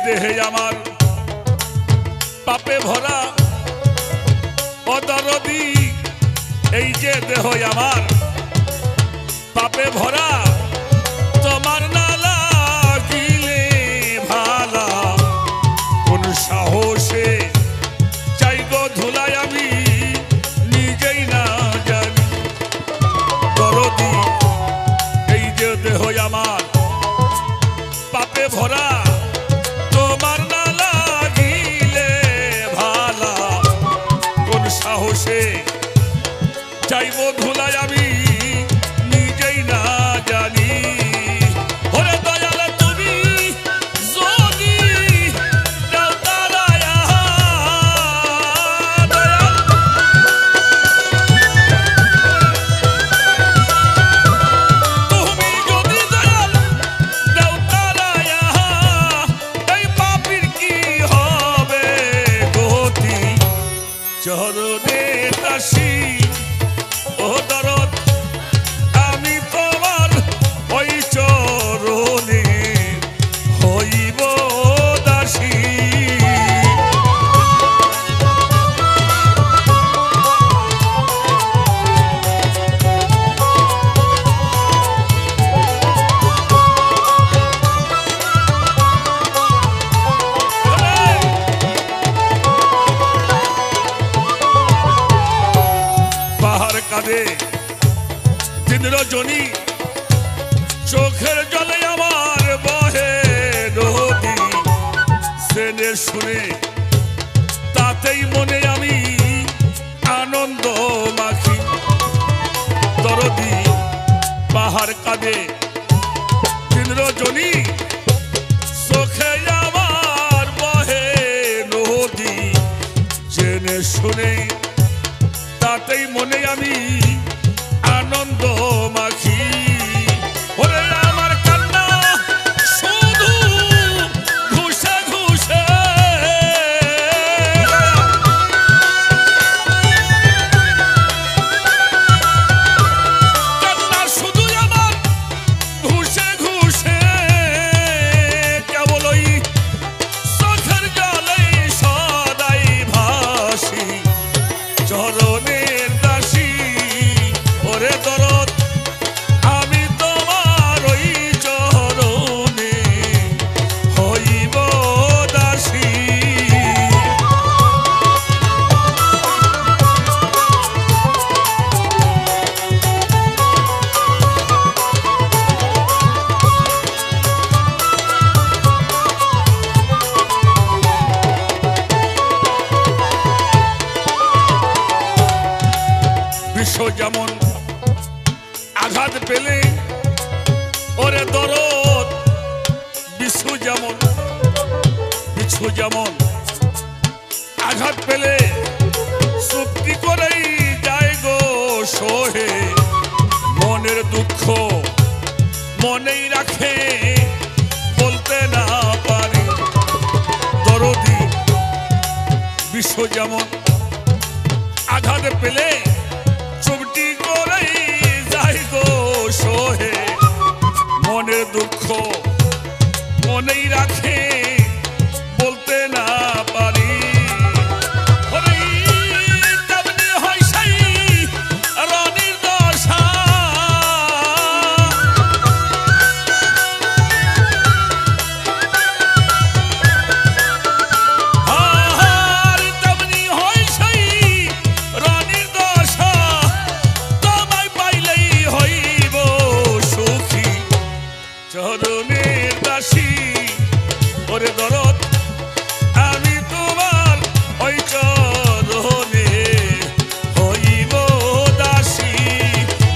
দেহে আমার পাপে ভরা অদরদি, এই যে দেহ আমার পাপে ভরা, তোমার না লাগিলে ভালা, কোন সাহসে চাই গো ধুলাই আমি নিজেই না জানি। দরদি এই যে দেহ আমার পাপে ভরা, তোমার না লাগিলে ভালা, কোন সাহসে চাইব ধুলাই আমি নিজেই না জানি। ওরে দয়াল তুমি যদি দাও তারায়া, দয়াল তুমি যদি দয়াল দাও তারায়া, এই পাপীর কি হবে গতি, চরণে দাসী ও দরদ আমি তোমার ওই চরণে হইব দাসী। পাহাড় কাঁদে দিন রজনী, চোখের জলে আমার বহে নদী, জেনে শুনে তাতেই মনে আমি আনন্দ মাখি। দরদি পাহাড় কাঁদে দিন রজনী, চোখে আমার বহে নদী, জেনে শুনে তাতেই মনে আমি আনন্দ মাখি। ওরে আমার কান্না শুধু ঘুষে ঘুষে, কান্না শুধু আমার ঘুষে ঘুষে, কেবল ওই চোখের জলে সদাই ভাসি, চরণের দাসী ওরে দরদ আমি তোমার ওই চরণে হইব দাসী। বিশ্ব যেমন আঘাত পেলে ওরে দরদ, বিশ্ব যেমন আঘাত পেলে চুক্তি করেই যায় গো সোহে, মনের দুঃখ মনেই রাখে বলতে না পারি। দরদি বিশ্ব যেমন আঘাত পেলে চুপটি করেই যাই গো সোহে, মনের দুঃখ মনেই রাখে বলতে না পারি। তেমনি হয় সেই রনির দশা, তেমনি হয় সেই রনির দশা, তোমায় পাইলেই হইব সুখী, চরণের দাসী ওরে দরদ আমি তোমার ওই চরণে হইব দাসী।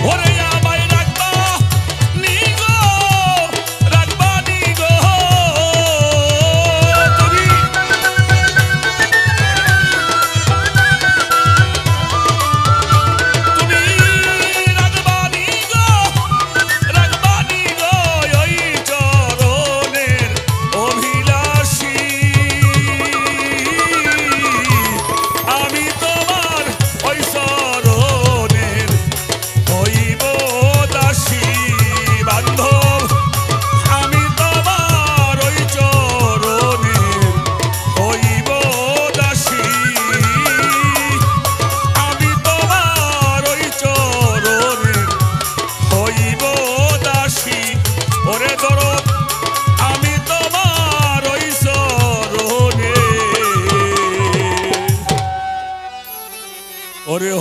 ওরে আমায় রাখবা নিগো, রাখবা নিগো তুমি, তুমি রাখবা নিগো, রাখবা নিগো ওই চরণের অভিলাষী। ওরে